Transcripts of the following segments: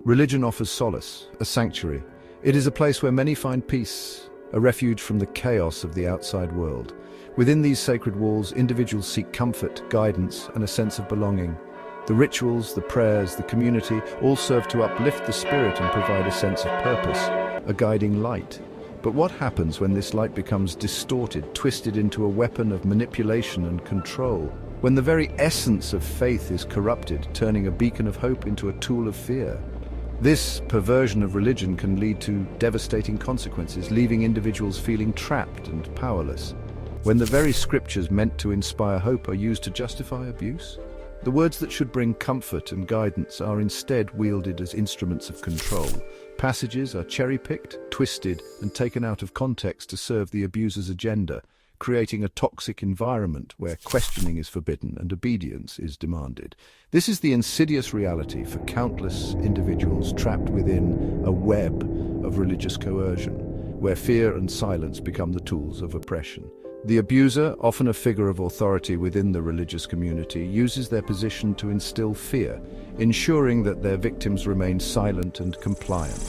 Religion offers solace, a sanctuary. It is a place where many find peace, a refuge from the chaos of the outside world. Within these sacred walls, individuals seek comfort, guidance, and a sense of belonging. The rituals, the prayers, the community all serve to uplift the spirit and provide a sense of purpose, a guiding light. But what happens when this light becomes distorted, twisted into a weapon of manipulation and control? When the very essence of faith is corrupted, turning a beacon of hope into a tool of fear? This perversion of religion can lead to devastating consequences, leaving individuals feeling trapped and powerless. When the very scriptures meant to inspire hope are used to justify abuse? The words that should bring comfort and guidance are instead wielded as instruments of control. Passages are cherry-picked, twisted, and taken out of context to serve the abuser's agenda, creating a toxic environment where questioning is forbidden and obedience is demanded. This is the insidious reality for countless individuals trapped within a web of religious coercion, where fear and silence become the tools of oppression. The abuser, often a figure of authority within the religious community, uses their position to instill fear, ensuring that their victims remain silent and compliant.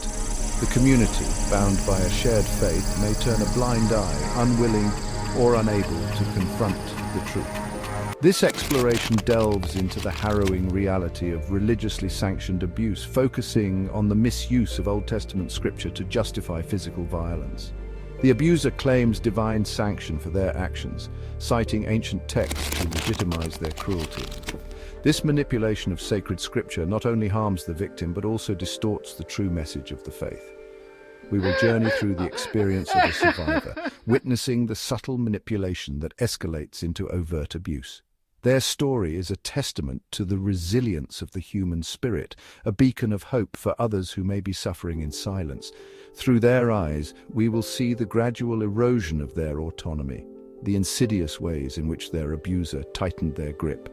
The community, bound by a shared faith, may turn a blind eye, unwilling or unable to confront the truth. This exploration delves into the harrowing reality of religiously sanctioned abuse, focusing on the misuse of Old Testament scripture to justify physical violence. The abuser claims divine sanction for their actions, citing ancient texts to legitimize their cruelty. This manipulation of sacred scripture not only harms the victim but also distorts the true message of the faith. We will journey through the experience of a survivor, witnessing the subtle manipulation that escalates into overt abuse. Their story is a testament to the resilience of the human spirit, a beacon of hope for others who may be suffering in silence. Through their eyes, we will see the gradual erosion of their autonomy, the insidious ways in which their abuser tightened their grip,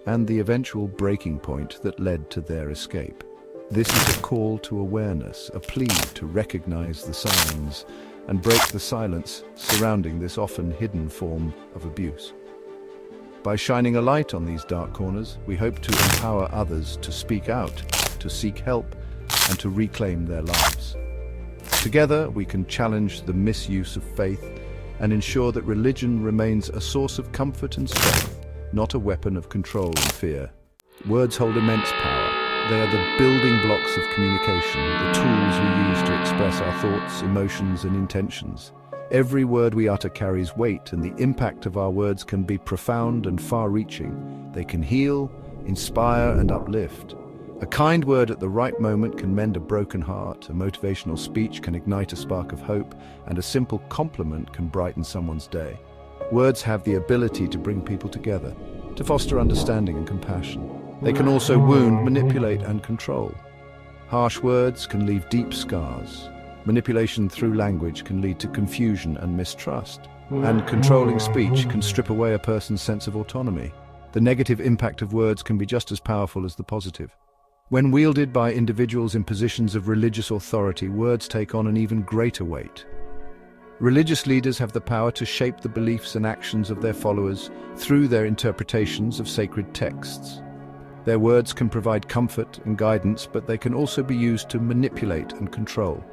and the eventual breaking point that led to their escape. This is a call to awareness, a plea to recognize the signs and break the silence surrounding this often hidden form of abuse. By shining a light on these dark corners, we hope to empower others to speak out, to seek help, and to reclaim their lives. Together, we can challenge the misuse of faith and ensure that religion remains a source of comfort and strength, not a weapon of control and fear. Words hold immense power. They are the building blocks of communication, the tools we use to express our thoughts, emotions, and intentions. Every word we utter carries weight, and the impact of our words can be profound and far-reaching. They can heal, inspire, and uplift. A kind word at the right moment can mend a broken heart, a motivational speech can ignite a spark of hope, and a simple compliment can brighten someone's day. Words have the ability to bring people together, to foster understanding and compassion. They can also wound, manipulate, and control. Harsh words can leave deep scars. Manipulation through language can lead to confusion and mistrust. And controlling speech can strip away a person's sense of autonomy. The negative impact of words can be just as powerful as the positive. When wielded by individuals in positions of religious authority, words take on an even greater weight. Religious leaders have the power to shape the beliefs and actions of their followers through their interpretations of sacred texts. Their words can provide comfort and guidance, but they can also be used to manipulate and control.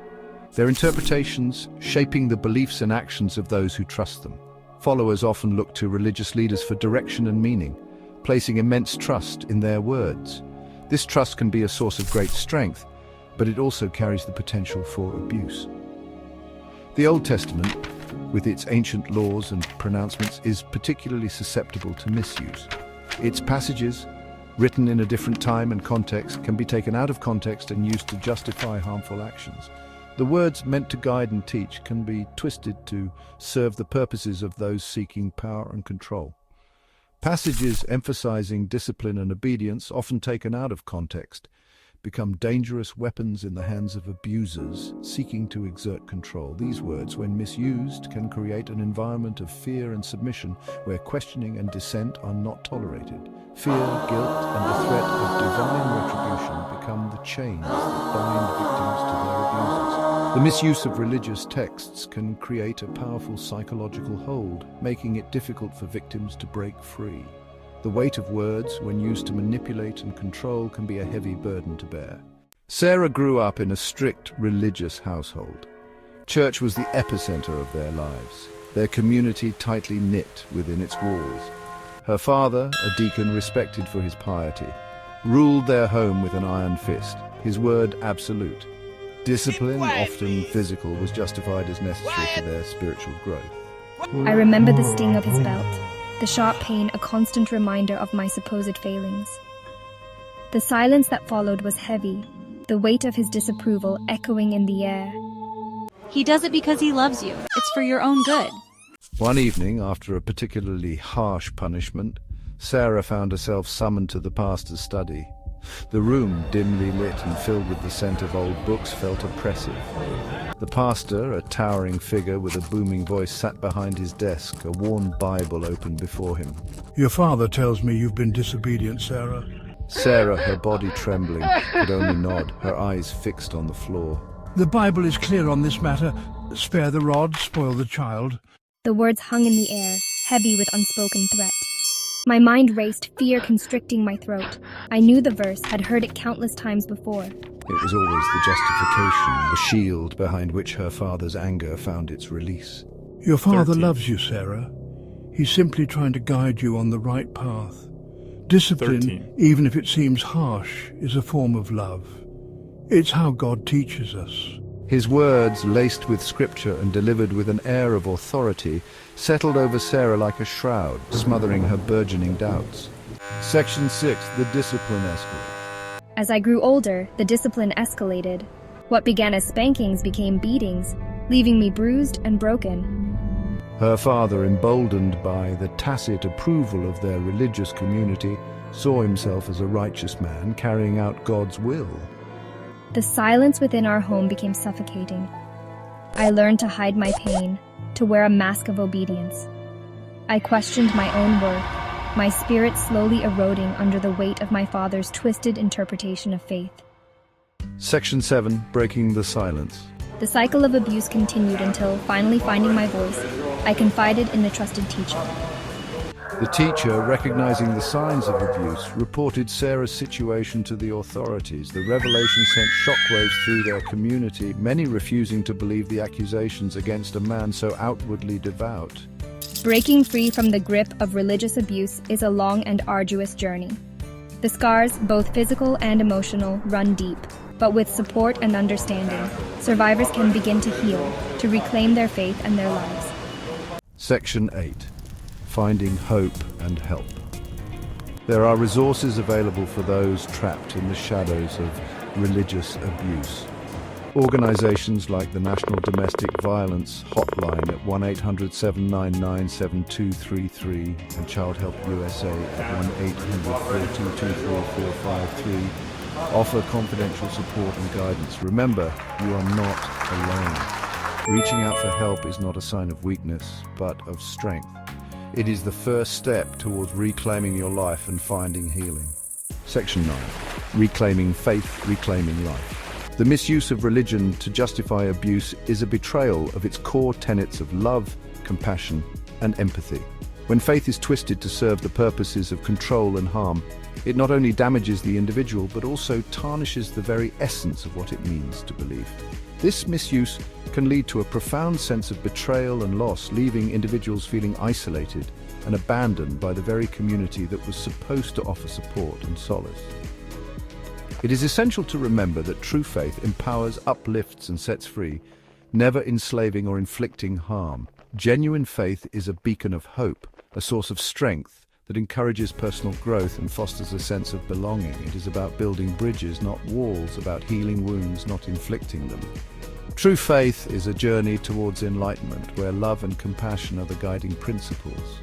Their interpretations shaping the beliefs and actions of those who trust them. Followers often look to religious leaders for direction and meaning, placing immense trust in their words. This trust can be a source of great strength, but it also carries the potential for abuse. The Old Testament, with its ancient laws and pronouncements, is particularly susceptible to misuse. Its passages, written in a different time and context, can be taken out of context and used to justify harmful actions. The words meant to guide and teach can be twisted to serve the purposes of those seeking power and control. Passages emphasizing discipline and obedience, often taken out of context, become dangerous weapons in the hands of abusers seeking to exert control. These words, when misused, can create an environment of fear and submission where questioning and dissent are not tolerated. Fear, guilt, and the threat of divine retribution become the chains that bind victims to their abusers. The misuse of religious texts can create a powerful psychological hold, making it difficult for victims to break free. The weight of words, when used to manipulate and control, can be a heavy burden to bear. Sarah grew up in a strict religious household. Church was the epicenter of their lives, their community tightly knit within its walls. Her father, a deacon respected for his piety, ruled their home with an iron fist, his word absolute. Discipline, often physical, was justified as necessary for their spiritual growth. I remember the sting of his belt, the sharp pain a constant reminder of my supposed failings. The silence that followed was heavy, the weight of his disapproval echoing in the air. He does it because he loves you. It's for your own good. One evening, after a particularly harsh punishment, Sarah found herself summoned to the pastor's study. The room, dimly lit and filled with the scent of old books, felt oppressive. The pastor, a towering figure with a booming voice, sat behind his desk, a worn Bible open before him. Your father tells me you've been disobedient, Sarah. Sarah, her body trembling, could only nod, her eyes fixed on the floor. The Bible is clear on this matter. Spare the rod, spoil the child. The words hung in the air, heavy with unspoken threat. My mind raced, fear constricting my throat. I knew the verse, had heard it countless times before. It was always the justification, the shield behind which her father's anger found its release. Your father loves you, Sarah. He's simply trying to guide you on the right path. Discipline, even if it seems harsh, is a form of love. It's how God teaches us. His words, laced with scripture and delivered with an air of authority, settled over Sarah like a shroud, smothering her burgeoning doubts. Section 6. The Discipline Escalates. As I grew older, the discipline escalated. What began as spankings became beatings, leaving me bruised and broken. Her father, emboldened by the tacit approval of their religious community, saw himself as a righteous man carrying out God's will. The silence within our home became suffocating. I learned to hide my pain, to wear a mask of obedience. I questioned my own worth, my spirit slowly eroding under the weight of my father's twisted interpretation of faith. Section 7. Breaking the Silence. The cycle of abuse continued until, finally finding my voice, I confided in a trusted teacher. The teacher, recognizing the signs of abuse, reported Sarah's situation to the authorities. The revelation sent shockwaves through their community, many refusing to believe the accusations against a man so outwardly devout. Breaking free from the grip of religious abuse is a long and arduous journey. The scars, both physical and emotional, run deep, but with support and understanding, survivors can begin to heal, to reclaim their faith and their lives. Section 8. Finding hope and help. There are resources available for those trapped in the shadows of religious abuse. Organizations like the National Domestic Violence Hotline at 1-800-799-7233 and Child Help USA at 1-800-422-4453 offer confidential support and guidance. Remember, you are not alone. Reaching out for help is not a sign of weakness, but of strength. It is the first step towards reclaiming your life and finding healing. Section 9. Reclaiming faith, reclaiming life. The misuse of religion to justify abuse is a betrayal of its core tenets of love, compassion, and empathy. When faith is twisted to serve the purposes of control and harm, it not only damages the individual but also tarnishes the very essence of what it means to believe. This misuse can lead to a profound sense of betrayal and loss, leaving individuals feeling isolated and abandoned by the very community that was supposed to offer support and solace. It is essential to remember that true faith empowers, uplifts, and sets free, never enslaving or inflicting harm. Genuine faith is a beacon of hope, a source of strength that encourages personal growth and fosters a sense of belonging. It is about building bridges, not walls, about healing wounds, not inflicting them. True faith is a journey towards enlightenment, where love and compassion are the guiding principles.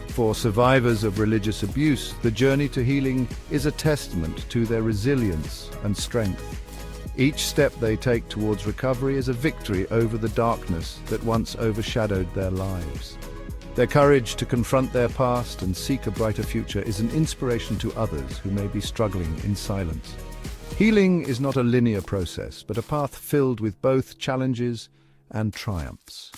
For survivors of religious abuse, the journey to healing is a testament to their resilience and strength. Each step they take towards recovery is a victory over the darkness that once overshadowed their lives. Their courage to confront their past and seek a brighter future is an inspiration to others who may be struggling in silence. Healing is not a linear process, but a path filled with both challenges and triumphs.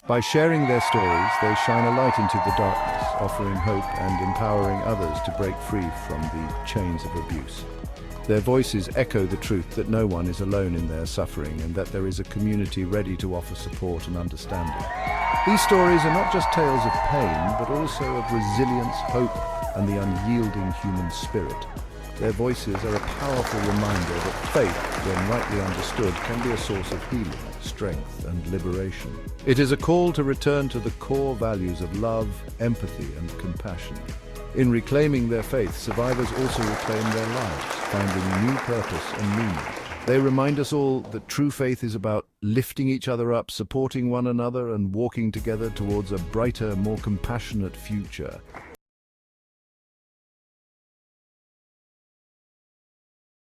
By sharing their stories, they shine a light into the darkness, offering hope and empowering others to break free from the chains of abuse. Their voices echo the truth that no one is alone in their suffering and that there is a community ready to offer support and understanding. These stories are not just tales of pain, but also of resilience, hope, and the unyielding human spirit. Their voices are a powerful reminder that faith, when rightly understood, can be a source of healing, strength, and liberation. It is a call to return to the core values of love, empathy, and compassion. In reclaiming their faith, survivors also reclaim their lives, finding new purpose and meaning. They remind us all that true faith is about lifting each other up, supporting one another, and walking together towards a brighter, more compassionate future.